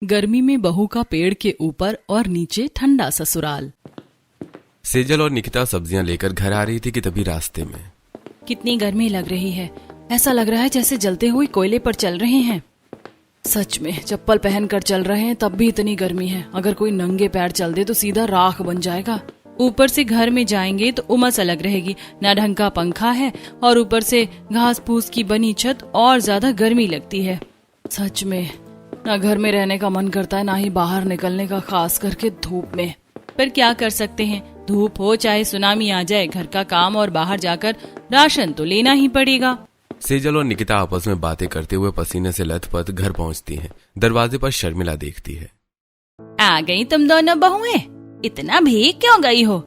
गर्मी में बहू का पेड़ के ऊपर और नीचे ठंडा ससुराल। सेजल और निकिता सब्जियां लेकर घर आ रही थी कि तभी रास्ते में कितनी गर्मी लग रही है, ऐसा लग रहा है जैसे जलते हुए कोयले पर चल रहे हैं। सच में चप्पल पहनकर चल रहे हैं तब भी इतनी गर्मी है, अगर कोई नंगे पैर चल दे तो सीधा राख बन जाएगा। ऊपर से घर में जाएंगे तो उमस अलग रहेगी, न ढंग का पंखा है और ऊपर से घास फूस की बनी छत और ज्यादा गर्मी लगती है। सच में न घर में रहने का मन करता है, ना ही बाहर निकलने का, खास करके धूप में। पर क्या कर सकते हैं, धूप हो चाहे सुनामी आ जाए, घर का काम और बाहर जाकर राशन तो लेना ही पड़ेगा। सेजल और निकिता आपस में बातें करते हुए पसीने से लथपथ घर पहुंचती हैं। दरवाजे पर शर्मिला देखती है। आ गई तुम दोनों बहुएं, इतना भीग क्यों गई हो?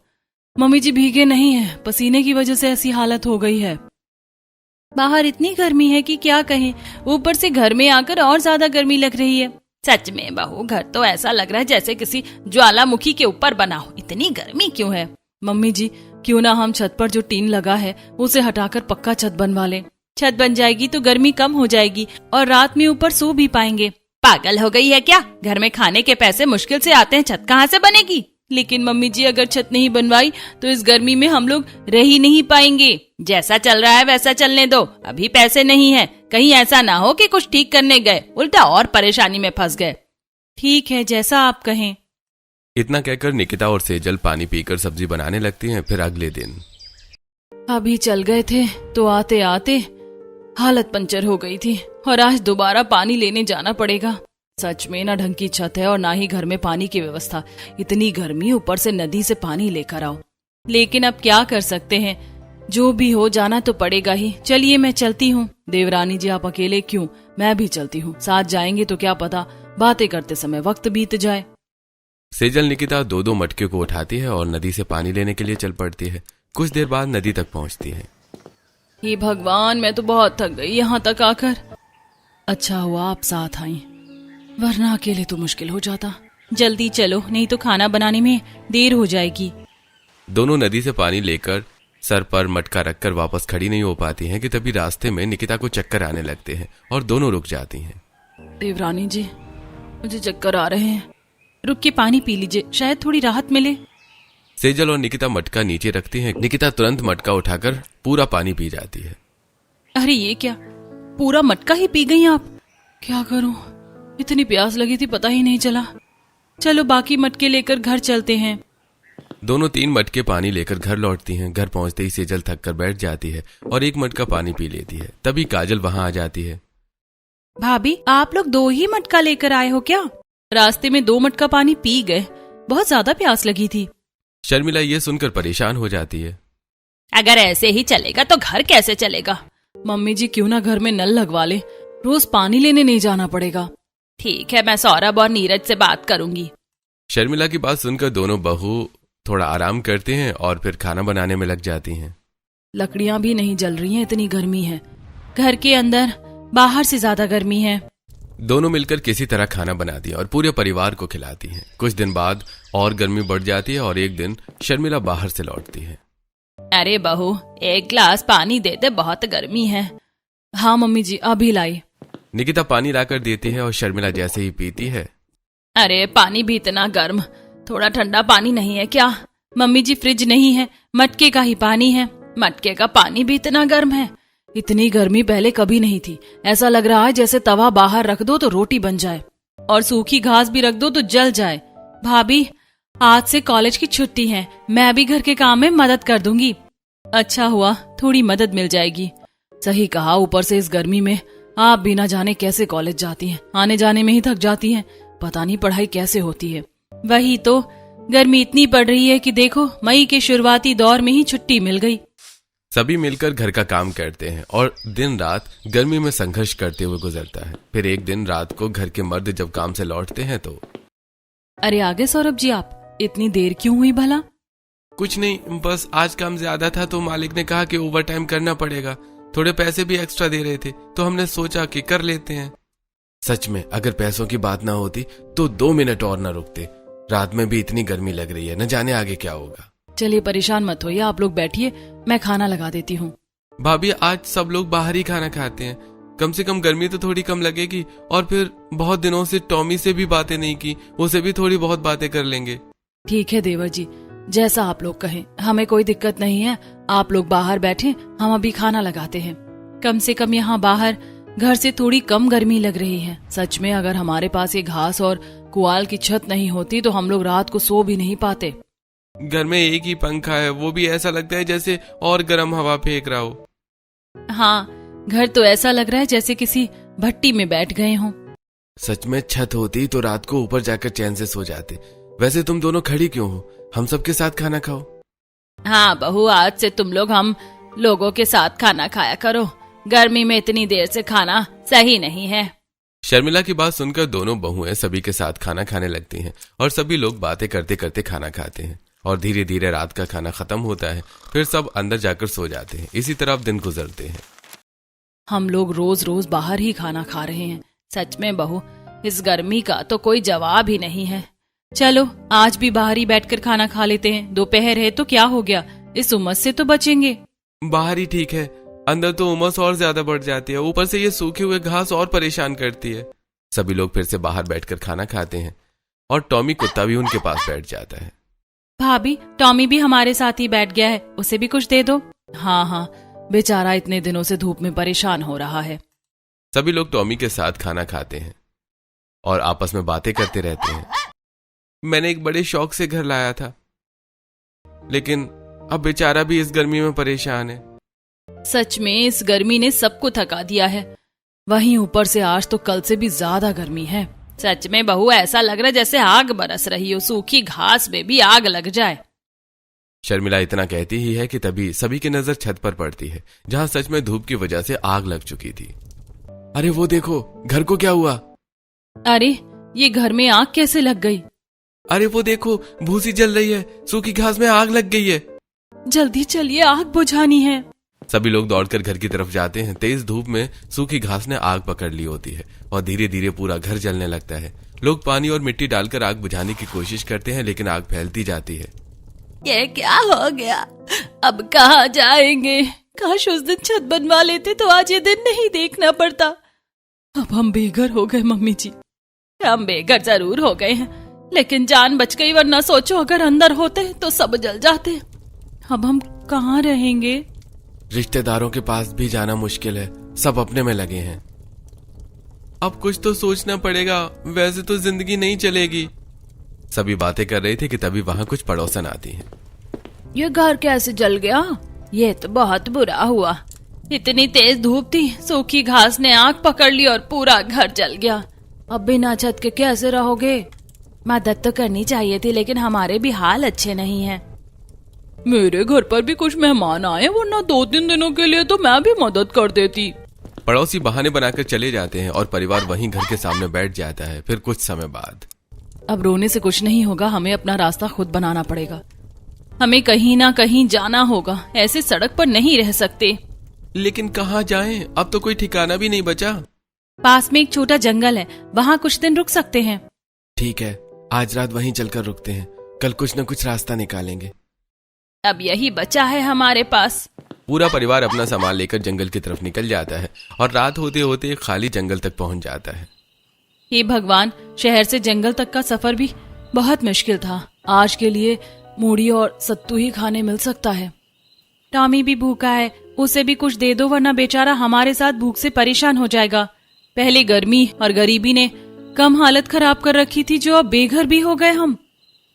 मम्मी जी भीगे नहीं है, पसीने की वजह से ऐसी हालत हो गई है। बाहर इतनी गर्मी है कि क्या कहें, ऊपर से घर में आकर और ज्यादा गर्मी लग रही है। सच में बहू, घर तो ऐसा लग रहा है जैसे किसी ज्वालामुखी के ऊपर बना हो, इतनी गर्मी क्यों है? मम्मी जी क्यों ना हम छत पर जो टीन लगा है उसे हटाकर पक्का छत बनवा लें। छत बन जाएगी तो गर्मी कम हो जाएगी और रात में ऊपर सो भी पाएंगे। पागल हो गई है क्या? घर में खाने के पैसे मुश्किल से आते हैं, छत कहाँ से बनेगी? लेकिन मम्मी जी अगर छत नहीं बनवाई तो इस गर्मी में हम लोग रह ही नहीं पाएंगे। जैसा चल रहा है वैसा चलने दो, अभी पैसे नहीं है, कहीं ऐसा ना हो कि कुछ ठीक करने गए उल्टा और परेशानी में फंस गए। ठीक है, जैसा आप कहें। इतना कहकर निकिता और सेजल पानी पीकर सब्जी बनाने लगती हैं। फिर अगले दिन अभी चल गए थे तो आते आते हालत पंचर हो गई थी और आज दोबारा पानी लेने जाना पड़ेगा। सच में ना ढंग की छत है और ना ही घर में पानी की व्यवस्था। इतनी गर्मी, ऊपर से नदी से पानी लेकर आओ। लेकिन अब क्या कर सकते हैं, जो भी हो जाना तो पड़ेगा ही। चलिए मैं चलती हूँ। देवरानी जी आप अकेले क्यों, मैं भी चलती हूँ, साथ जाएंगे तो क्या पता बातें करते समय वक्त बीत जाए। सेजल निकिता दो दो मटके को उठाती है और नदी से पानी लेने के लिए चल पड़ती है। कुछ देर बाद नदी तक पहुँचती है। हे भगवान, मैं तो बहुत थक गई यहाँ तक आकर। अच्छा हुआ आप साथ आई, वरना अकेले तो मुश्किल हो जाता। जल्दी चलो, नहीं तो खाना बनाने में देर हो जाएगी। दोनों नदी से पानी लेकर सर पर मटका रखकर वापस खड़ी नहीं हो पाती हैं कि तभी रास्ते में निकिता को चक्कर आने लगते हैं और दोनों रुक जाती हैं। देवरानी जी मुझे चक्कर आ रहे हैं, रुक के पानी पी लीजिए, शायद थोड़ी राहत मिले। सेजल और निकिता मटका नीचे रखती हैं। निकिता तुरंत मटका उठाकर पूरा पानी पी जाती है। अरे ये क्या, पूरा मटका ही पी गई आप? क्या करूं, इतनी प्यास लगी थी पता ही नहीं चला। चलो बाकी मटके लेकर घर चलते हैं। दोनों 3 मटके पानी लेकर घर लौटती हैं। घर पहुंचते ही सेजल थक कर बैठ जाती है और 1 मटका पानी पी लेती है। तभी काजल वहां आ जाती है। भाभी आप लोग 2 ही मटका लेकर आए हो क्या? रास्ते में 2 मटका पानी पी गए, बहुत ज्यादा प्यास लगी थी। शर्मिला ये सुनकर परेशान हो जाती है। अगर ऐसे ही चलेगा तो घर कैसे चलेगा? मम्मी जी क्यों ना घर में नल लगवा ले, रोज पानी लेने नहीं जाना पड़ेगा। ठीक है, मैं सौरभ और नीरज से बात करूंगी। शर्मिला की बात सुनकर दोनों बहू थोड़ा आराम करते हैं और फिर खाना बनाने में लग जाती हैं। लकड़ियां भी नहीं जल रही हैं, इतनी गर्मी है। घर के अंदर बाहर से ज्यादा गर्मी है। दोनों मिलकर किसी तरह खाना बनाती हैं और पूरे परिवार को खिलाती हैं। कुछ दिन बाद और गर्मी बढ़ जाती है और एक दिन शर्मिला बाहर से लौटती है। अरे बहू 1 गिलास पानी दे दे, बहुत गर्मी है। हाँ मम्मी जी अभी लाई। निकिता पानी लाकर देती है और शर्मिला जैसे ही पीती है। अरे पानी भी इतना गर्म, थोड़ा ठंडा पानी नहीं है क्या? मम्मी जी फ्रिज नहीं है, मटके का ही पानी है। मटके का पानी भी इतना गर्म है? इतनी गर्मी पहले कभी नहीं थी। ऐसा लग रहा है जैसे तवा बाहर रख दो तो रोटी बन जाए और सूखी घास भी रख दो तो जल जाए। भाभी आज से कॉलेज की छुट्टी है, मैं भी घर के काम में मदद कर दूंगी। अच्छा हुआ, थोड़ी मदद मिल जाएगी। सही कहा, ऊपर से इस गर्मी में आप भी ना जाने कैसे कॉलेज जाती हैं, आने जाने में ही थक जाती हैं। पता नहीं पढ़ाई कैसे होती है। वही तो, गर्मी इतनी पड़ रही है कि देखो मई के शुरुआती दौर में ही छुट्टी मिल गई। सभी मिलकर घर का काम करते हैं और दिन रात गर्मी में संघर्ष करते हुए गुजरता है। फिर एक दिन रात को घर के मर्द जब काम से लौटते हैं तो अरे आगे सौरभ जी, आप इतनी देर क्यों हुई भला? कुछ नहीं, बस आज काम ज्यादा था तो मालिक ने कहा कि ओवर टाइम करना पड़ेगा। थोड़े पैसे भी एक्स्ट्रा दे रहे थे तो हमने सोचा कि कर लेते हैं। सच में अगर पैसों की बात ना होती तो 2 मिनट और ना रुकते। रात में भी इतनी गर्मी लग रही है, न जाने आगे क्या होगा। चलिए परेशान मत होइए, आप लोग बैठिए, मैं खाना लगा देती हूँ। भाभी आज सब लोग बाहर ही खाना खाते हैं, कम से कम गर्मी तो थोड़ी कम लगेगी। और फिर बहुत दिनों से टॉमी से भी बातें नहीं की, उसे भी थोड़ी बहुत बातें कर लेंगे। ठीक है देवर जी, जैसा आप लोग कहें, हमें कोई दिक्कत नहीं है। आप लोग बाहर बैठे, हम अभी खाना लगाते हैं। कम से कम यहाँ बाहर घर से थोड़ी कम गर्मी लग रही है। सच में अगर हमारे पास ये घास और कुआल की छत नहीं होती तो हम लोग रात को सो भी नहीं पाते। घर में एक ही पंखा है, वो भी ऐसा लगता है जैसे और गर्म हवा फेंक रहा हो। हाँ, घर तो ऐसा लग रहा है जैसे किसी भट्टी में बैठ गए हों। सच में छत होती तो रात को ऊपर जाकर चैन से सो जाते। वैसे तुम दोनों खड़ी क्यों हो? हम सबके साथ खाना खाओ। हाँ बहू, आज से तुम लोग हम लोगों के साथ खाना खाया करो। गर्मी में इतनी देर से खाना सही नहीं है। शर्मिला की बात सुनकर दोनों बहुएं सभी के साथ खाना खाने लगती हैं और सभी लोग बातें करते करते खाना खाते हैं और धीरे धीरे रात का खाना खत्म होता है। फिर सब अंदर जाकर सो जाते हैं। इसी तरह दिन गुजरते हैं। हम लोग रोज रोज बाहर ही खाना खा रहे हैं। सच में बहू, इस गर्मी का तो कोई जवाब ही नहीं है। चलो आज भी बाहर ही बैठकर खाना खा लेते हैं। दोपहर है तो क्या हो गया, इस उमस से तो बचेंगे। बाहर ही ठीक है, अंदर तो उमस और ज्यादा बढ़ जाती है। ऊपर से ये सूखे हुए घास और परेशान करती है। सभी लोग फिर से बाहर बैठकर खाना खाते हैं और टॉमी कुत्ता भी उनके पास बैठ जाता है। भाभी, टॉमी भी हमारे साथ ही बैठ गया है, उसे भी कुछ दे दो। हाँ हाँ, बेचारा इतने दिनों से धूप में परेशान हो रहा है। सभी लोग टॉमी के साथ खाना खाते हैं और आपस में बातें करते रहते हैं। मैंने एक बड़े शौक से घर लाया था, लेकिन अब बेचारा भी इस गर्मी में परेशान है। सच में इस गर्मी ने सबको थका दिया है। वहीं ऊपर से आज तो कल से भी ज्यादा गर्मी है। सच में बहू, ऐसा लग रहा है जैसे आग बरस रही हो, सूखी घास में भी आग लग जाए। शर्मिला इतना कहती ही है कि तभी सभी की नजर छत पर पड़ती है, जहां सच में धूप की वजह से आग लग चुकी थी। अरे वो देखो, घर को क्या हुआ? अरे ये घर में आग कैसे लग गई? अरे वो देखो, भूसी जल रही है, सूखी घास में आग लग गई है। जल्दी चलिए, आग बुझानी है। सभी लोग दौड़कर घर की तरफ जाते हैं। तेज धूप में सूखी घास ने आग पकड़ ली होती है और धीरे धीरे पूरा घर जलने लगता है। लोग पानी और मिट्टी डालकर आग बुझाने की कोशिश करते हैं, लेकिन आग फैलती जाती है। ये क्या हो गया? अब कहाँ जाएंगे? काश उस दिन छत बनवा लेते तो आज ये दिन नहीं देखना पड़ता। अब हम बेघर हो गए मम्मी जी। हम बेघर जरूर हो गए हैं, लेकिन जान बच गई, वरना सोचो अगर अंदर होते तो सब जल जाते। अब हम कहाँ रहेंगे? रिश्तेदारों के पास भी जाना मुश्किल है, सब अपने में लगे हैं। अब कुछ तो सोचना पड़ेगा, वैसे तो जिंदगी नहीं चलेगी। सभी बातें कर रहे थे कि तभी वहां कुछ पड़ोसन आती हैं। ये घर कैसे जल गया? ये तो बहुत बुरा हुआ। इतनी तेज धूप थी, सूखी घास ने आग पकड़ ली और पूरा घर जल गया। अब बिना छत के कैसे रहोगे? मदद तो करनी चाहिए थी, लेकिन हमारे भी हाल अच्छे नहीं हैं। मेरे घर पर भी कुछ मेहमान आए, वरना 2-3 दिनों के लिए तो मैं भी मदद कर देती। पड़ोसी बहाने बनाकर चले जाते हैं और परिवार वहीं घर के सामने बैठ जाता है। फिर कुछ समय बाद, अब रोने से कुछ नहीं होगा, हमें अपना रास्ता खुद बनाना पड़ेगा। हमें कहीं ना कहीं जाना होगा, ऐसे सड़क पर नहीं रह सकते। लेकिन कहाँ जाएं? अब तो कोई ठिकाना भी नहीं बचा। पास में एक छोटा जंगल है, वहाँ कुछ दिन रुक सकते हैं। ठीक है, आज रात वहीं चलकर रुकते हैं, कल कुछ न कुछ रास्ता निकालेंगे। अब यही बचा है हमारे पास। पूरा परिवार अपना सामान लेकर जंगल की तरफ निकल जाता है और रात होते होते खाली जंगल तक पहुंच जाता है। हे भगवान, शहर से जंगल तक का सफर भी बहुत मुश्किल था। आज के लिए मूढ़ी और सत्तू ही खाने मिल सकता है। टॉमी भी भूखा है, उसे भी कुछ दे दो, वरना बेचारा हमारे साथ भूख से परेशान हो जाएगा। पहले गर्मी और गरीबी ने कम हालत खराब कर रखी थी, जो अब बेघर भी हो गए हम।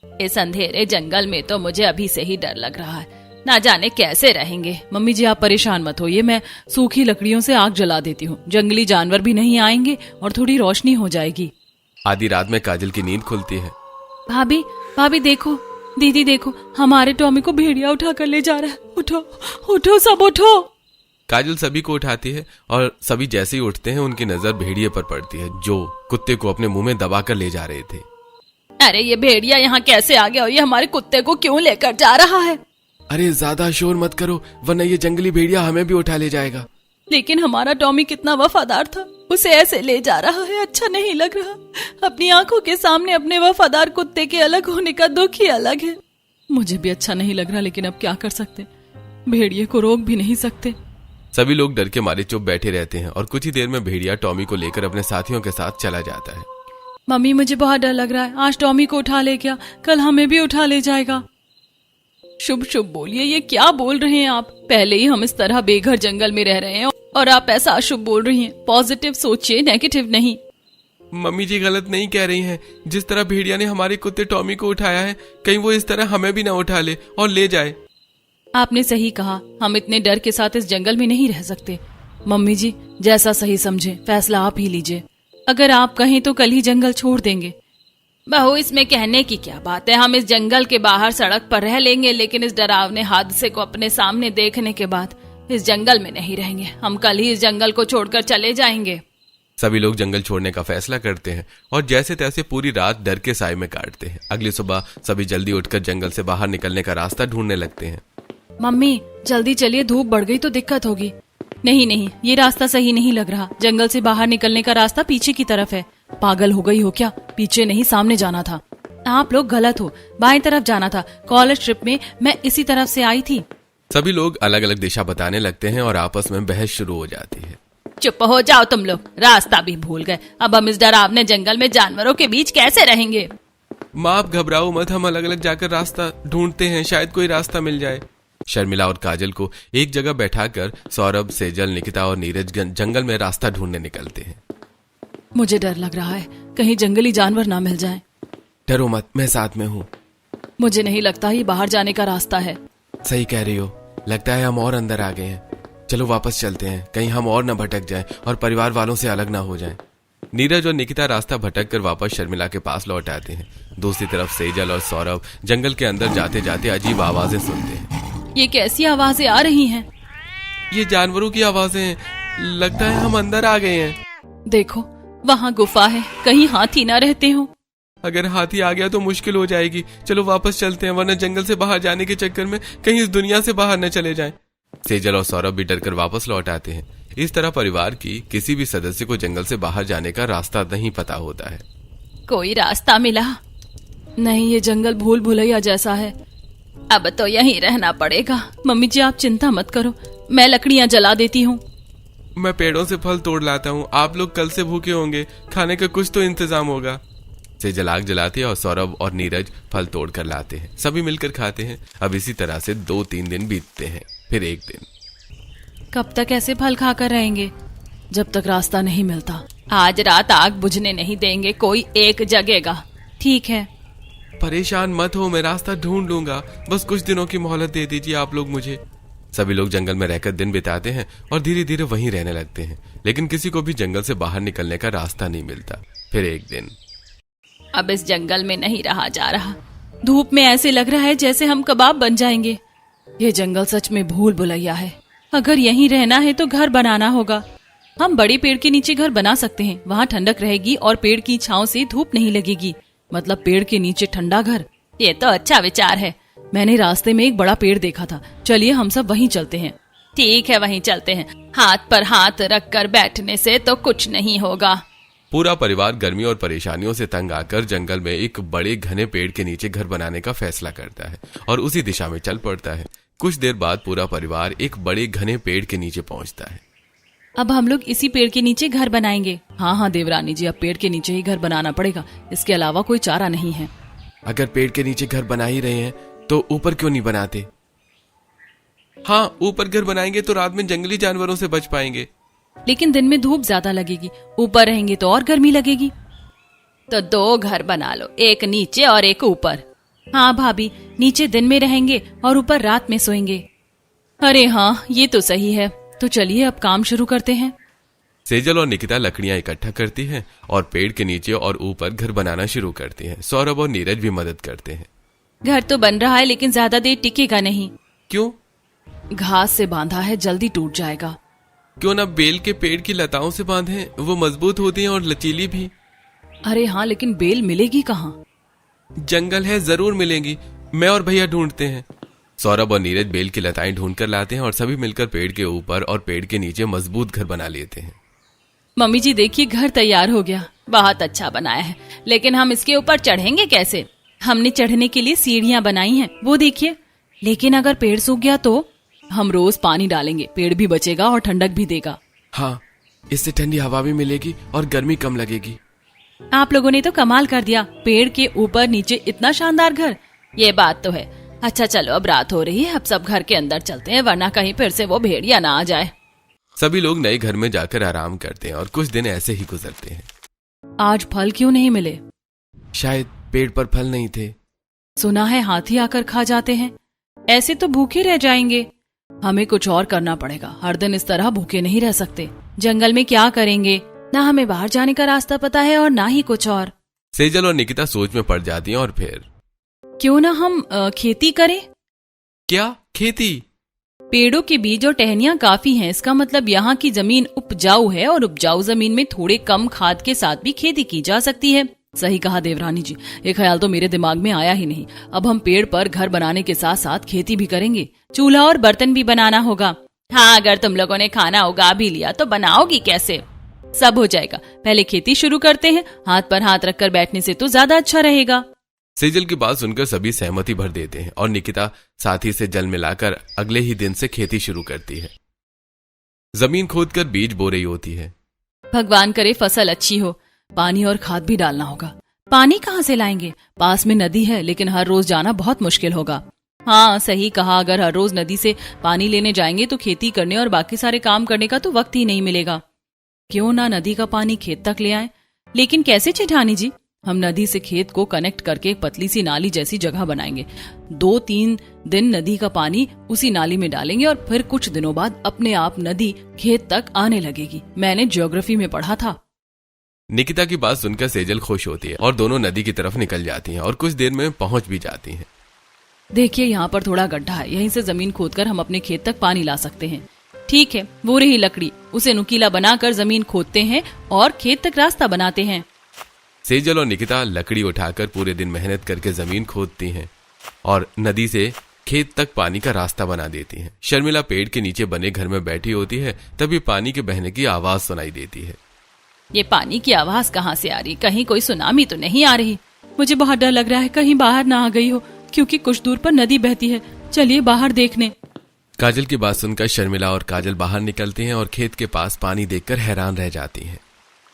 इस अंधेरे जंगल में तो मुझे अभी से ही डर लग रहा है, ना जाने कैसे रहेंगे। मम्मी जी आप परेशान मत होइए, मैं सूखी लकड़ियों से आग जला देती हूँ, जंगली जानवर भी नहीं आएंगे और थोड़ी रोशनी हो जाएगी। आधी रात में काजल की नींद खुलती है। भाभी, भाभी देखो, दीदी देखो, हमारे टॉमी को भेड़िया उठा कर ले जा रहा है। उठो उठो, सब उठो। काजल सभी को उठाती है और सभी जैसे ही उठते हैं उनकी नजर भेड़िए पर पड़ती है, जो कुत्ते को अपने मुंह में दबाकर ले जा रहे थे। अरे ये भेड़िया यहाँ कैसे आ गया और ये हमारे कुत्ते को क्यों लेकर जा रहा है? अरे ज्यादा शोर मत करो, वरना ये जंगली भेड़िया हमें भी उठा ले जाएगा। लेकिन हमारा टॉमी कितना वफादार था, उसे ऐसे ले जा रहा है, अच्छा नहीं लग रहा। अपनी आंखों के सामने अपने वफादार कुत्ते के अलग होने का दुख ही अलग है। मुझे भी अच्छा नहीं लग रहा, लेकिन अब क्या कर सकते, भेड़िए को रोक भी नहीं सकते। सभी लोग डर के मारे चुप बैठे रहते हैं और कुछ ही देर में भेड़िया टॉमी को लेकर अपने साथियों के साथ चला जाता है। मम्मी मुझे बहुत डर लग रहा है, आज टॉमी को उठा ले गया, कल हमें भी उठा ले जाएगा। शुभ शुभ बोलिए, ये क्या बोल रहे हैं आप? पहले ही हम इस तरह बेघर जंगल में रह रहे हैं और आप ऐसा अशुभ बोल रही हैं। पॉजिटिव सोचिए, नेगेटिव नहीं। मम्मी जी गलत नहीं कह रही हैं। जिस तरह भेड़िया ने हमारे कुत्ते टॉमी को उठाया है, कहीं वो इस तरह हमें भी ना उठा ले और ले जाए। आपने सही कहा, हम इतने डर के साथ इस जंगल में नहीं रह सकते। मम्मी जी जैसा सही समझे फैसला आप ही लीजिए। अगर आप कहें तो कल ही जंगल छोड़ देंगे। बहू, इसमें कहने की क्या बात है। हम इस जंगल के बाहर सड़क पर रह लेंगे, लेकिन इस डरावने हादसे को अपने सामने देखने के बाद इस जंगल में नहीं रहेंगे। हम कल ही इस जंगल को छोड़कर चले जाएंगे। सभी लोग जंगल छोड़ने का फैसला करते हैं और जैसे तैसे पूरी रात डर के साए में काटते हैं। अगली सुबह सभी जल्दी उठकर जंगल से बाहर निकलने का रास्ता ढूंढने लगते हैं। मम्मी जल्दी चलिए, धूप बढ़ गई तो दिक्कत होगी। नहीं नहीं, ये रास्ता सही नहीं लग रहा। जंगल से बाहर निकलने का रास्ता पीछे की तरफ है। पागल हो गई हो क्या? पीछे नहीं सामने जाना था। आप लोग गलत हो, बाएं तरफ जाना था। कॉलेज ट्रिप में मैं इसी तरफ से आई थी। सभी लोग अलग अलग दिशा बताने लगते हैं और आपस में बहस शुरू हो जाती है। चुप हो जाओ तुम लोग, रास्ता भी भूल गए। अब हम इस डरावने जंगल में जानवरों के बीच कैसे रहेंगे? माँ आप घबराओ मत, हम अलग अलग जाकर रास्ता ढूंढते हैं, शायद कोई रास्ता मिल जाए। शर्मिला और काजल को एक जगह बैठाकर सौरभ, सेजल, निकिता और नीरज जंगल में रास्ता ढूंढने निकलते हैं। मुझे डर लग रहा है, कहीं जंगली जानवर ना मिल जाएं। डरो मत, मैं साथ में हूँ। मुझे नहीं लगता ये बाहर जाने का रास्ता है। सही कह रही हो, लगता है हम और अंदर आ गए हैं। चलो वापस चलते हैं, कहीं हम और न भटक जाएं और परिवार वालों से अलग ना हो जाएं। नीरज और निकिता रास्ता भटक कर वापस शर्मिला के पास लौट आते हैं। दूसरी तरफ सेजल और सौरभ जंगल के अंदर जाते जाते अजीब आवाजें सुनते हैं। ये कैसी आवाजें आ रही हैं? ये जानवरों की आवाजें हैं, लगता है हम अंदर आ गए हैं। देखो वहाँ गुफा है, कहीं हाथी ना रहते हो। अगर हाथी आ गया तो मुश्किल हो जाएगी। चलो वापस चलते हैं, वरना जंगल से बाहर जाने के चक्कर में कहीं इस दुनिया से बाहर न चले जाएं। सेजल और सौरभ भी डरकर वापस लौट आते हैं। इस तरह परिवार की किसी भी सदस्य को जंगल से बाहर जाने का रास्ता नहीं पता होता है। कोई रास्ता मिला? नहीं, ये जंगल भूल भुलैया जैसा है। अब तो यहीं रहना पड़ेगा। मम्मी जी आप चिंता मत करो, मैं लकड़ियां जला देती हूँ। मैं पेड़ों से फल तोड़ लाता हूँ, आप लोग कल से भूखे होंगे, खाने का कुछ तो इंतजाम होगा। सेजल आग जलाते हैं और सौरभ और नीरज फल तोड़ कर लाते हैं। सभी मिलकर खाते हैं। अब इसी तरह से 2-3 दिन बीतते हैं, फिर एक दिन। कब तक ऐसे फल खाकर रहेंगे? जब तक रास्ता नहीं मिलता। आज रात आग बुझने नहीं देंगे, कोई एक जगेगा। ठीक है। परेशान मत हो, मैं रास्ता ढूंढ लूंगा, बस कुछ दिनों की मोहलत दे दीजिए आप लोग मुझे। सभी लोग जंगल में रहकर दिन बिताते हैं और धीरे धीरे वहीं रहने लगते हैं, लेकिन किसी को भी जंगल से बाहर निकलने का रास्ता नहीं मिलता। फिर एक दिन। अब इस जंगल में नहीं रहा जा रहा। धूप में ऐसे लग रहा है जैसे हम कबाब बन जाएंगे। ये जंगल सच में भूल भुलैया है। अगर यहीं रहना है तो घर बनाना होगा। हम बड़े पेड़ के नीचे घर बना सकते हैं, वहाँ ठंडक रहेगी और पेड़ की छांव से धूप नहीं लगेगी। मतलब पेड़ के नीचे ठंडा घर। ये तो अच्छा विचार है। मैंने रास्ते में एक बड़ा पेड़ देखा था। चलिए हम सब वहीं चलते हैं। ठीक है, वहीं चलते हैं। हाथ पर हाथ रखकर बैठने से तो कुछ नहीं होगा। पूरा परिवार गर्मी और परेशानियों से तंग आकर जंगल में एक बड़े घने पेड़ के नीचे घर बनाने का फैसला करता है और उसी दिशा में चल पड़ता है। कुछ देर बाद पूरा परिवार एक बड़े घने पेड़ के नीचे पहुंचता है। अब हम लोग इसी पेड़ के नीचे घर बनाएंगे। हाँ हाँ देवरानी जी, अब पेड़ के नीचे ही घर बनाना पड़ेगा, इसके अलावा कोई चारा नहीं है। अगर पेड़ के नीचे घर बना ही रहे हैं तो ऊपर क्यों नहीं बनाते? हाँ, ऊपर घर बनाएंगे तो रात में जंगली जानवरों से बच पाएंगे। लेकिन दिन में धूप ज्यादा लगेगी, ऊपर रहेंगे तो और गर्मी लगेगी। तो 2 घर बना लो, एक नीचे और एक ऊपर। हाँ भाभी, नीचे दिन में रहेंगे और ऊपर रात में सोएंगे। अरे हाँ, ये तो सही है। तो चलिए अब काम शुरू करते हैं। सेजल और निकिता लकड़ियां इकट्ठा करती हैं और पेड़ के नीचे और ऊपर घर बनाना शुरू करती हैं। सौरभ और नीरज भी मदद करते हैं। घर तो बन रहा है लेकिन ज्यादा देर टिकेगा नहीं। क्यों? घास से बांधा है, जल्दी टूट जाएगा। क्यों ना बेल के पेड़ की लताओं से बांधें, वो मजबूत होती हैं और लचीली भी। अरे हाँ, लेकिन बेल मिलेगी कहाँ? जंगल है, जरूर मिलेंगी, मैं और भैया ढूंढते हैं। सौरभ और नीरज बेल की लताएं ढूंढ कर लाते हैं और सभी मिलकर पेड़ के ऊपर और पेड़ के नीचे मजबूत घर बना लेते हैं। मम्मी जी देखिए, घर तैयार हो गया। बहुत अच्छा बनाया है, लेकिन हम इसके ऊपर चढ़ेंगे कैसे? हमने चढ़ने के लिए सीढ़ियां बनाई हैं, वो देखिए। लेकिन अगर पेड़ सूख गया तो? हम रोज पानी डालेंगे, पेड़ भी बचेगा और ठंडक भी देगा। हाँ, इससे ठंडी हवा भी मिलेगी और गर्मी कम लगेगी। आप लोगों ने तो कमाल कर दिया, पेड़ के ऊपर नीचे इतना शानदार घर। ये बात तो है। अच्छा चलो, अब रात हो रही है, अब सब घर के अंदर चलते हैं, वरना कहीं फिर से वो भेड़िया ना आ जाए। सभी लोग नए घर में जाकर आराम करते हैं और कुछ दिन ऐसे ही गुजरते हैं। आज फल क्यों नहीं मिले? शायद पेड़ पर फल नहीं थे। सुना है हाथी आकर खा जाते हैं। ऐसे तो भूखे रह जाएंगे। हमें कुछ और करना पड़ेगा, हर दिन इस तरह भूखे नहीं रह सकते। जंगल में क्या करेंगे? ना हमें बाहर जाने का रास्ता पता है और ना ही कुछ और। सेजल और निकिता सोच में पड़ जाती हैं और फिर क्यों ना हम खेती करें? क्या खेती? पेड़ों के बीज और टहनियां काफी हैं, इसका मतलब यहाँ की जमीन उपजाऊ है और उपजाऊ जमीन में थोड़े कम खाद के साथ भी खेती की जा सकती है। सही कहा देवरानी जी, ये ख्याल तो मेरे दिमाग में आया ही नहीं। अब हम पेड़ पर घर बनाने के साथ साथ खेती भी करेंगे, चूल्हा और बर्तन भी बनाना होगा। हाँ, अगर तुम लोगों ने खाना उगा भी लिया तो बनाओगी कैसे? सब हो जाएगा, पहले खेती शुरू करते हैं। हाथ पर हाथ रखकर बैठने से तो ज्यादा अच्छा रहेगा। सेजल की बात सुनकर सभी सहमति भर देते हैं और निकिता साथी से जल मिलाकर अगले ही दिन से खेती शुरू करती है। जमीन खोदकर बीज बो रही होती है। भगवान करे फसल अच्छी हो। पानी और खाद भी डालना होगा। पानी कहाँ से लाएंगे? पास में नदी है, लेकिन हर रोज जाना बहुत मुश्किल होगा। हाँ, सही कहा, अगर हर रोज नदी से पानी लेने जाएंगे तो खेती करने और बाकी सारे काम करने का तो वक्त ही नहीं मिलेगा। क्यों ना नदी का पानी खेत तक ले आए? लेकिन कैसे जेठानी जी? हम नदी से खेत को कनेक्ट करके एक पतली सी नाली जैसी जगह बनाएंगे। 2-3 दिन नदी का पानी उसी नाली में डालेंगे और फिर कुछ दिनों बाद अपने आप नदी खेत तक आने लगेगी। मैंने ज्योग्राफी में पढ़ा था। निकिता की बात सुनकर सेजल खुश होती है और दोनों नदी की तरफ निकल जाती हैं और कुछ देर में पहुंच भी जाती हैं। देखिए, यहाँ पर थोड़ा गड्ढा है, यहीं से जमीन खोदकर हम अपने खेत तक पानी ला सकते हैं। ठीक है, वो रही लकड़ी, उसे नुकीला बनाकर जमीन खोदते हैं और खेत तक रास्ता बनाते हैं। सेजल और निकिता लकड़ी उठाकर पूरे दिन मेहनत करके जमीन खोदती हैं और नदी से खेत तक पानी का रास्ता बना देती हैं। शर्मिला पेड़ के नीचे बने घर में बैठी होती है, तभी पानी के बहने की आवाज सुनाई देती है। ये पानी की आवाज कहाँ से आ रही? कहीं कोई सुनामी तो नहीं आ रही? मुझे बहुत डर लग रहा है, कहीं बाहर ना आ गई हो, क्योंकि कुछ दूर पर नदी बहती है। चलिए बाहर देखने। काजल की बात सुनकर शर्मिला और काजल बाहर निकलती हैं और खेत के पास पानी देखकर हैरान रह जाती हैं।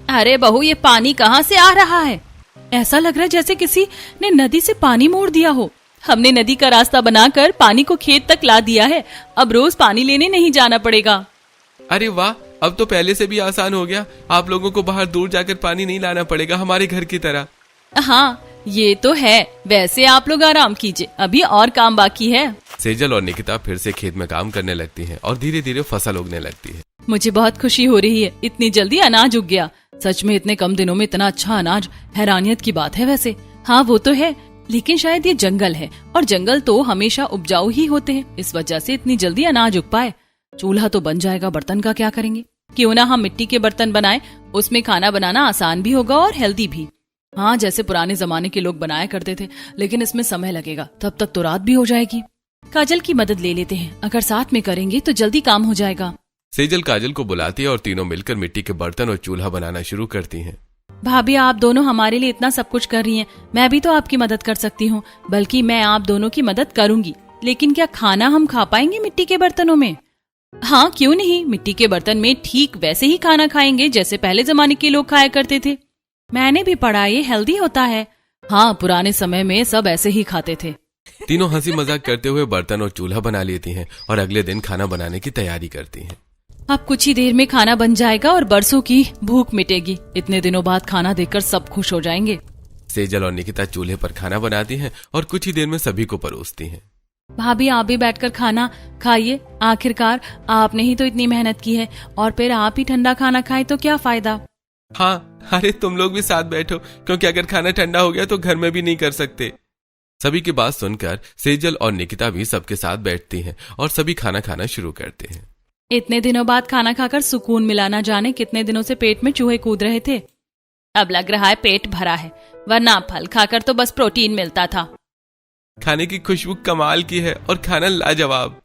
अरे बहू, ये पानी कहाँ से आ रहा है? ऐसा लग रहा है जैसे किसी ने नदी से पानी मोड़ दिया हो। हमने नदी का रास्ता बनाकर पानी को खेत तक ला दिया है, अब रोज पानी लेने नहीं जाना पड़ेगा। अरे वाह, अब तो पहले से भी आसान हो गया। आप लोगों को बाहर दूर जाकर पानी नहीं लाना पड़ेगा, हमारे घर की तरह। हाँ, ये तो है। वैसे आप लोग आराम कीजिए, अभी और काम बाकी है। सेजल और निकिता फिर से खेत में काम करने लगती हैं और धीरे धीरे फसल उगने लगती है। मुझे बहुत खुशी हो रही है, इतनी जल्दी अनाज उग गया। सच में इतने कम दिनों में इतना अच्छा अनाज हैरानियत की बात है। वैसे हाँ, वो तो है, लेकिन शायद ये जंगल है और जंगल तो हमेशा उपजाऊ ही होते हैं, इस वजह से इतनी जल्दी अनाज उग पाए। चूल्हा तो बन जाएगा, बर्तन का क्या करेंगे? क्यों ना हम मिट्टी के बर्तन बनाएं, उसमें खाना बनाना आसान भी होगा और हेल्दी भी। हाँ, जैसे पुराने जमाने के लोग बनाया करते थे, लेकिन इसमें समय लगेगा, तब तक तो रात भी हो जाएगी। काजल की मदद ले लेते हैं, अगर साथ में करेंगे तो जल्दी काम हो जाएगा। सेजल काजल को बुलाती है और तीनों मिलकर मिट्टी के बर्तन और चूल्हा बनाना शुरू करती हैं। भाभी, आप दोनों हमारे लिए इतना सब कुछ कर रही हैं, मैं भी तो आपकी मदद कर सकती हूँ। बल्कि मैं आप दोनों की मदद करूंगी, लेकिन क्या खाना हम खा पाएंगे मिट्टी के बर्तनों में? हाँ, क्यों नहीं, मिट्टी के बर्तन में ठीक वैसे ही खाना खाएंगे जैसे पहले जमाने के लोग खाया करते थे। मैंने भी पढ़ा, ये हेल्दी होता है। हाँ, पुराने समय में सब ऐसे ही खाते थे। तीनों हंसी मजाक करते हुए बर्तन और चूल्हा बना लेती हैं और अगले दिन खाना बनाने की तैयारी करती हैं। अब कुछ ही देर में खाना बन जाएगा और बरसों की भूख मिटेगी। इतने दिनों बाद खाना देखकर सब खुश हो जाएंगे। सेजल और निकिता चूल्हे पर खाना बनाती हैं और कुछ ही देर में सभी को परोसती हैं। भाभी, आप भी बैठकर खाना खाइए, आखिरकार आपने ही तो इतनी मेहनत की है, और फिर आप ही ठंडा खाना खाए तो क्या फायदा। हाँ, अरे तुम लोग भी साथ बैठो, क्योंकि अगर खाना ठंडा हो गया तो घर में भी नहीं कर सकते। सभी की बात सुनकर सेजल और निकिता भी सबके साथ बैठती हैं और सभी खाना खाना शुरू करते हैं। इतने दिनों बाद खाना खाकर सुकून मिला, ना जाने कितने दिनों से पेट में चूहे कूद रहे थे। अब लग रहा है पेट भरा है, वरना फल खाकर तो बस प्रोटीन मिलता था। खाने की खुशबू कमाल की है और खाना लाजवाब।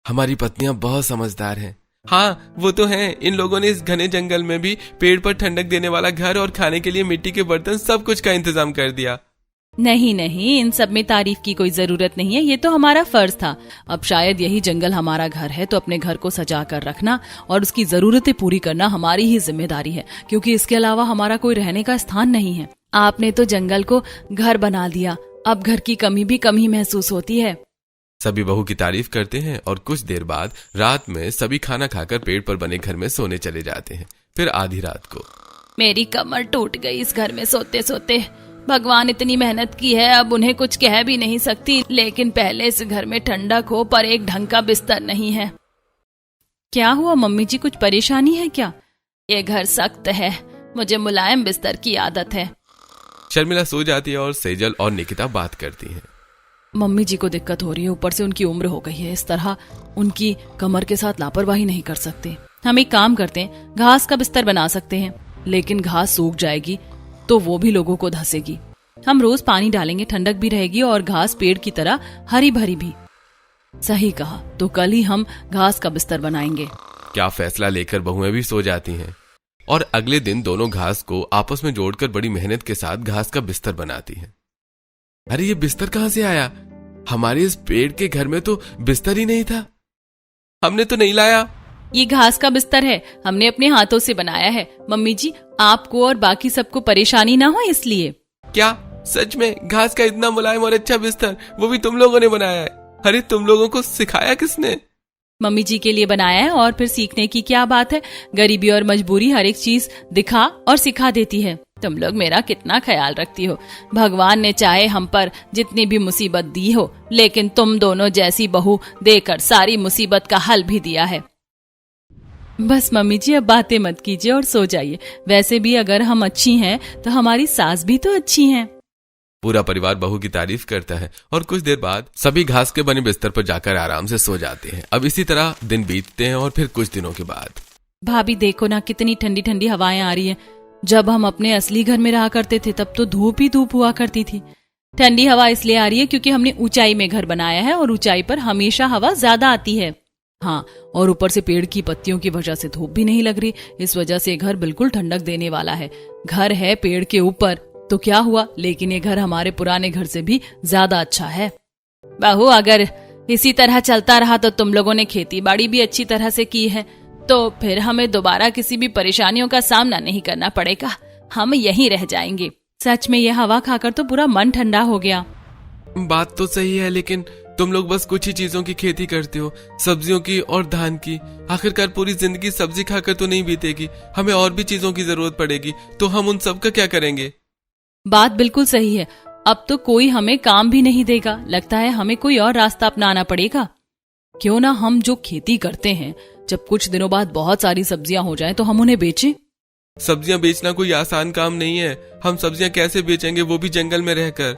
हमारी पत्नियां बहुत समझदार हैं। हाँ, वो तो हैं। इन लोगों ने इस घने जंगल में भी पेड़ पर ठंडक देने वाला घर और खाने के लिए मिट्टी के बर्तन सब कुछ का इंतजाम कर दिया। नहीं नहीं, इन सब में तारीफ की कोई जरूरत नहीं है, ये तो हमारा फर्ज था। अब शायद यही जंगल हमारा घर है, तो अपने घर को सजा कर रखना और उसकी जरूरतें पूरी करना हमारी ही जिम्मेदारी है, क्योंकि इसके अलावा हमारा कोई रहने का स्थान नहीं है। आपने तो जंगल को घर बना दिया, अब घर की कमी भी कम ही महसूस होती है। सभी बहू की तारीफ करते हैं और कुछ देर बाद रात में सभी खाना खाकर पेड़ पर बने घर में सोने चले जाते हैं। फिर आधी रात को मेरी कमर टूट गई इस घर में सोते सोते। भगवान इतनी मेहनत की है, अब उन्हें कुछ कह भी नहीं सकती, लेकिन पहले इस घर में ठंडक हो पर एक ढंग का बिस्तर नहीं है। क्या हुआ मम्मी जी, कुछ परेशानी है क्या? ये घर सख्त है, मुझे मुलायम बिस्तर की आदत है। शर्मिला सो जाती है और सेजल और निकिता बात करती हैं। मम्मी जी को दिक्कत हो रही है, ऊपर से उनकी उम्र हो गई है, इस तरह उनकी कमर के साथ लापरवाही नहीं कर सकते। हम एक काम करते हैं, घास का बिस्तर बना सकते हैं, लेकिन घास सूख जाएगी तो वो भी लोगों को धसेगी। हम रोज पानी डालेंगे, ठंडक भी रहेगी और घास पेड़ की तरह हरी भरी भी। सही कहा, तो कल ही हम घास का बिस्तर बनाएंगे। क्या फैसला लेकर बहुएं भी सो जाती हैं और अगले दिन दोनों घास को आपस में जोड़कर बड़ी मेहनत के साथ घास का बिस्तर बनाती हैं। अरे ये बिस्तर कहां से आया? हमारे इस पेड़ के घर में तो बिस्तर ही नहीं था, हमने तो नहीं लाया। ये घास का बिस्तर है, हमने अपने हाथों से बनाया है। मम्मी जी, आपको और बाकी सबको परेशानी ना हो इसलिए। क्या सच में घास का इतना मुलायम और अच्छा बिस्तर वो भी तुम लोगों ने बनाया है? अरे तुम लोगों को सिखाया किसने? मम्मी जी के लिए बनाया है, और फिर सीखने की क्या बात है। गरीबी और मजबूरी हर एक चीज दिखा और सिखा देती है। तुम लोग मेरा कितना ख्याल रखती हो। भगवान ने चाहे हम पर जितनी भी मुसीबत दी हो, लेकिन तुम दोनों जैसी बहू देकर सारी मुसीबत का हल भी दिया है। बस मम्मी जी, अब बातें मत कीजिए और सो जाइए। वैसे भी अगर हम अच्छी हैं तो हमारी सास भी तो अच्छी हैं। पूरा परिवार बहू की तारीफ करता है और कुछ देर बाद सभी घास के बने बिस्तर पर जाकर आराम से सो जाते हैं। अब इसी तरह दिन बीतते हैं और फिर कुछ दिनों के बाद भाभी देखो ना, कितनी ठंडी ठंडी हवाएं आ रही है। जब हम अपने असली घर में रहा करते थे तब तो धूप ही धूप हुआ करती थी। ठंडी हवा इसलिए आ रही है क्योंकि हमने ऊंचाई में घर बनाया है और ऊंचाई पर हमेशा हवा ज्यादा आती है। हाँ, और ऊपर से पेड़ की पत्तियों की वजह से धूप भी नहीं लग रही, इस वजह से घर बिल्कुल ठंडक देने वाला है। घर है पेड़ के ऊपर तो क्या हुआ, लेकिन ये घर हमारे पुराने घर से भी ज्यादा अच्छा है। बहू, अगर इसी तरह चलता रहा तो तुम लोगों ने खेती बाड़ी भी अच्छी तरह से की है, तो फिर हमें दोबारा किसी भी परेशानियों का सामना नहीं करना पड़ेगा। हम यहीं रह जाएंगे। सच में यह हवा खाकर तो पूरा मन ठंडा हो गया। बात तो सही है, लेकिन तुम लोग बस कुछ ही चीजों की खेती करते हो, सब्जियों की और धान की। आखिरकार पूरी जिंदगी सब्जी खाकर तो नहीं बीतेगी, हमें और भी चीजों की जरूरत पड़ेगी, तो हम उन सब का क्या करेंगे? बात बिल्कुल सही है। अब तो कोई हमें काम भी नहीं देगा, लगता है हमें कोई और रास्ता अपनाना पड़ेगा। क्यों ना हम जो खेती करते हैं, जब कुछ दिनों बाद बहुत सारी सब्जियां हो जाएं तो हम उन्हें बेचें। सब्जियां बेचना कोई आसान काम नहीं है। हम सब्जियां कैसे बेचेंगे, वो भी जंगल में रहकर?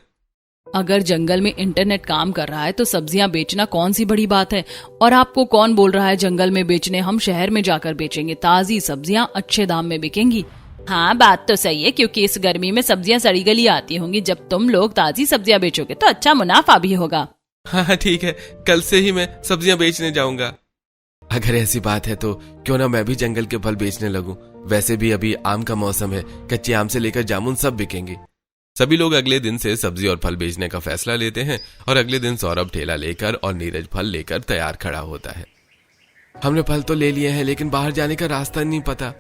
अगर जंगल में इंटरनेट काम कर रहा है तो सब्जियां बेचना कौन सी बड़ी बात है। और आपको कौन बोल रहा है जंगल में बेचने? हम शहर में जाकर बेचेंगे, ताजी सब्जियां अच्छे दाम में बिकेंगी। हाँ, बात तो सही है, क्योंकि इस गर्मी में सब्जियां सड़ी गली आती होंगी। जब तुम लोग ताजी सब्जियां बेचोगे तो अच्छा मुनाफा भी होगा। हाँ ठीक है, कल से ही मैं सब्जियां बेचने जाऊंगा। अगर ऐसी बात है तो क्यों ना मैं भी जंगल के फल बेचने लगूं। वैसे भी अभी आम का मौसम है, कच्चे आम से लेकर जामुन सब बिकेंगे। सभी लोग अगले दिन से सब्जी और फल बेचने का फैसला लेते हैं और अगले दिन सौरभ ठेला लेकर और नीरज फल लेकर तैयार खड़ा होता है। हमने फल तो ले लिए हैं, लेकिन बाहर जाने का रास्ता नहीं पता।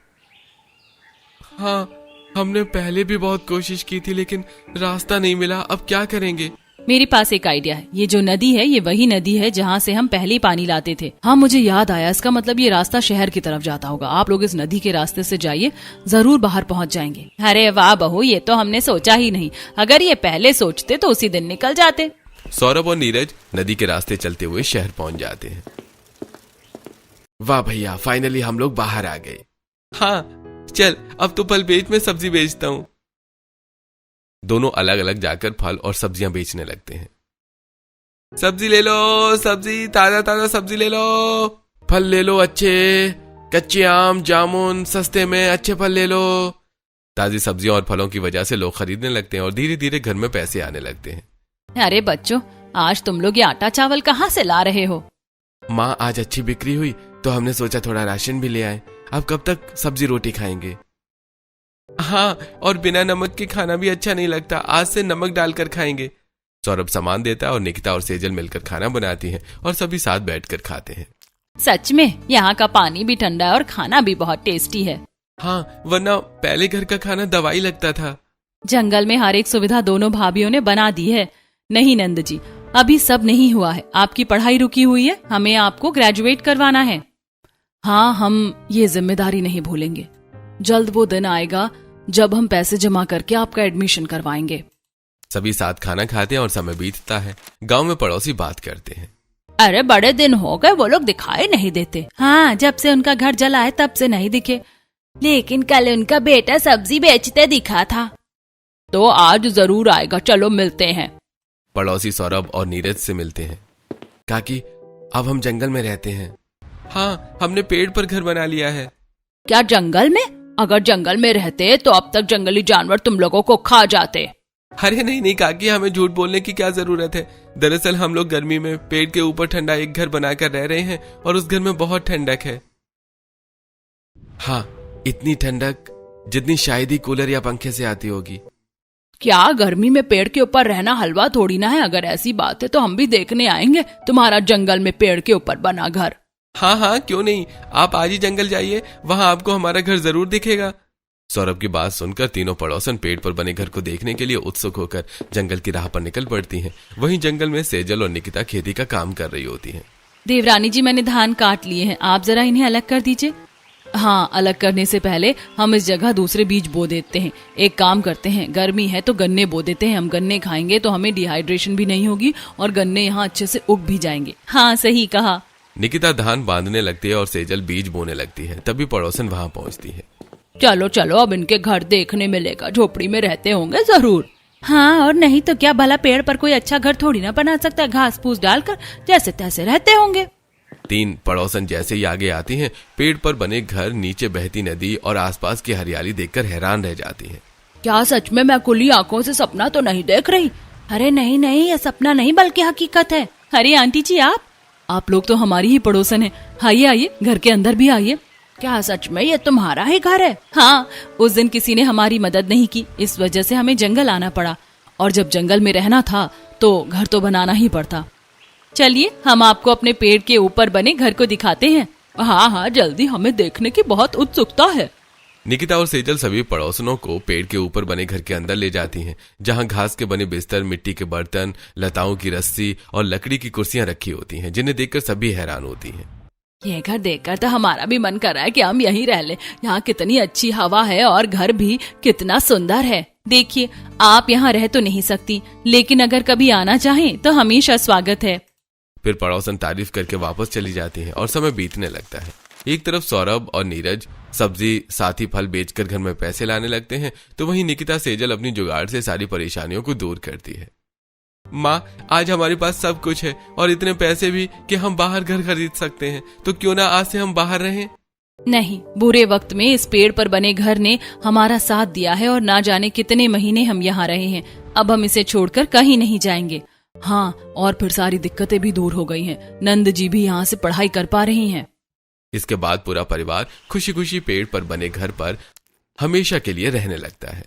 हाँ, हमने पहले भी बहुत कोशिश की थी, लेकिन रास्ता नहीं मिला। अब क्या करेंगे? मेरे पास एक आइडिया है। ये जो नदी है, ये वही नदी है जहाँ से हम पहले पानी लाते थे। हाँ, मुझे याद आया, इसका मतलब ये रास्ता शहर की तरफ जाता होगा। आप लोग इस नदी के रास्ते से जाइए, जरूर बाहर पहुँच जाएंगे। अरे वाह बहू, ये तो हमने सोचा ही नहीं। अगर ये पहले सोचते तो उसी दिन निकल जाते। सौरभ और नीरज नदी के रास्ते चलते हुए शहर पहुंच जाते हैं। वाह भैया, फाइनली हम लोग बाहर आ गए। हाँ चल, अब तो फल बेच, मैं सब्जी बेचता हूँ। दोनों अलग अलग जाकर फल और सब्जियां बेचने लगते हैं। सब्जी ले लो, सब्जी, ताजा ताजा सब्जी ले लो। फल ले लो अच्छे, कच्चे आम, जामुन सस्ते में, अच्छे फल ले लो। ताजी सब्जियों और फलों की वजह से लोग खरीदने लगते हैं और धीरे धीरे घर में पैसे आने लगते हैं। अरे बच्चों, आज तुम लोग ये आटा चावल कहाँ से ला रहे हो? माँ, आज अच्छी बिक्री हुई तो हमने सोचा थोड़ा राशन भी ले आए। अब कब तक सब्जी रोटी खाएंगे? हाँ, और बिना नमक के खाना भी अच्छा नहीं लगता, आज से नमक डालकर खाएंगे। सौरभ सामान देता है और निकिता और सेजल मिलकर खाना बनाती हैं और सभी साथ बैठकर खाते हैं। सच में यहाँ का पानी भी ठंडा है और खाना भी बहुत टेस्टी है। हाँ, वरना पहले घर का खाना दवाई लगता था। जंगल में हर एक सुविधा दोनों भाभीियों ने बना दी है। नहीं नंद जी, अभी सब नहीं हुआ है। आपकी पढ़ाई रुकी हुई है, हमें आपको ग्रेजुएट करवाना है। हाँ, हम ये जिम्मेदारी नहीं भूलेंगे। जल्द वो दिन आएगा जब हम पैसे जमा करके आपका एडमिशन करवाएंगे। सभी साथ खाना खाते हैं और समय बीतता है। गांव में पड़ोसी बात करते हैं। अरे बड़े दिन हो गए, वो लोग दिखाई नहीं देते। हाँ, जब से उनका घर जला है तब से नहीं दिखे। लेकिन कल उनका बेटा सब्जी बेचते दिखा था। तो आज जरूर आएगा, चलो मिलते हैं। पड़ोसी सौरभ और नीरज से मिलते हैं। काकी, अब हम जंगल में रहते हैं। हाँ, हमने पेड़ पर घर बना लिया है। क्या जंगल में? अगर जंगल में रहते तो अब तक जंगली जानवर तुम लोगों को खा जाते। अरे नहीं नहीं काकी, हमें झूठ बोलने की क्या जरूरत है। दरअसल हम लोग गर्मी में पेड़ के ऊपर ठंडा एक घर बनाकर रह रहे हैं और उस घर में बहुत ठंडक है। हाँ, इतनी ठंडक जितनी शायद ही कूलर या पंखे से आती होगी। क्या गर्मी में पेड़ के ऊपर रहना हलवा थोड़ी ना है? अगर ऐसी बात है तो हम भी देखने आएंगे तुम्हारा जंगल में पेड़ के ऊपर बना घर। हाँ हाँ, क्यों नहीं, आप आज ही जंगल जाइए, वहां आपको हमारा घर जरूर दिखेगा। सौरभ की बात सुनकर तीनों पड़ोसन पेड़ पर बने घर को देखने के लिए उत्सुक होकर जंगल की राह पर निकल पड़ती हैं। वहीं जंगल में सेजल और निकिता खेती का काम कर रही होती हैं। देवरानी जी, मैंने धान काट लिए हैं, आप जरा इन्हें अलग कर दीजिए। हाँ, अलग करने से पहले हम इस जगह दूसरे बीज बो देते हैं। एक काम करते हैं, गर्मी है तो गन्ने बो देते हैं। हम गन्ने खाएंगे तो हमें डिहाइड्रेशन भी नहीं होगी और गन्ने यहाँ अच्छे से उग भी जाएंगे। हाँ, सही कहा। निकिता धान बांधने लगती है और सेजल बीज बोने लगती है। तभी पड़ोसन वहां पहुंचती है। चलो चलो, अब इनके घर देखने मिलेगा। झोपड़ी में रहते होंगे जरूर। हाँ, और नहीं तो क्या, भला पेड़ पर कोई अच्छा घर थोड़ी ना बना सकता, घास फूस डालकर जैसे तैसे रहते होंगे। तीन पड़ोसन जैसे ही आगे आती हैं, पेड़ पर बने घर, नीचे बहती नदी और आसपास की हरियाली देखकर हैरान रह जाती हैं। क्या सच में मैं खुली आंखों से सपना तो नहीं देख रही? अरे नहीं नहीं, ये सपना नहीं बल्कि हकीकत है। अरे आंटी जी, आप लोग तो हमारी ही पड़ोसन है। आइए आइए, घर के अंदर भी आइए। क्या सच में ये तुम्हारा ही घर है? हाँ, उस दिन किसी ने हमारी मदद नहीं की, इस वजह से हमें जंगल आना पड़ा। और जब जंगल में रहना था तो घर तो बनाना ही पड़ता। चलिए, हम आपको अपने पेड़ के ऊपर बने घर को दिखाते हैं। हाँ हाँ, जल्दी, हमें देखने की बहुत उत्सुकता है। निकिता और सेजल सभी पड़ोसनों को पेड़ के ऊपर बने घर के अंदर ले जाती हैं, जहां घास के बने बिस्तर, मिट्टी के बर्तन, लताओं की रस्सी और लकड़ी की कुर्सियां रखी होती हैं, जिन्हें देखकर सभी हैरान होती हैं। ये घर देखकर तो हमारा भी मन कर रहा है कि हम यहीं रह लें। यहाँ कितनी अच्छी हवा है और घर भी कितना सुंदर है। देखिए, आप यहाँ रह तो नहीं सकती, लेकिन अगर कभी आना चाहें तो हमेशा स्वागत है। फिर पड़ोसन तारीफ करके वापस चली जाती हैं और समय बीतने लगता है। एक तरफ सौरभ और नीरज सब्जी साथ ही फल बेचकर घर में पैसे लाने लगते हैं, तो वहीं निकिता सेजल अपनी जुगाड़ से सारी परेशानियों को दूर करती है। माँ, आज हमारे पास सब कुछ है और इतने पैसे भी कि हम बाहर घर खरीद सकते हैं, तो क्यों ना आज से हम बाहर रहें? नहीं, बुरे वक्त में इस पेड़ पर बने घर ने हमारा साथ दिया है और ना जाने कितने महीने हम यहाँ रहे हैं। अब हम इसे छोड़कर कहीं नहीं जाएंगे। हाँ, और फिर सारी दिक्कतें भी दूर हो गई हैं। नंद जी भी यहाँ से पढ़ाई कर पा रही हैं। इसके बाद पूरा परिवार खुशी खुशी पेड़ पर बने घर पर हमेशा के लिए रहने लगता है।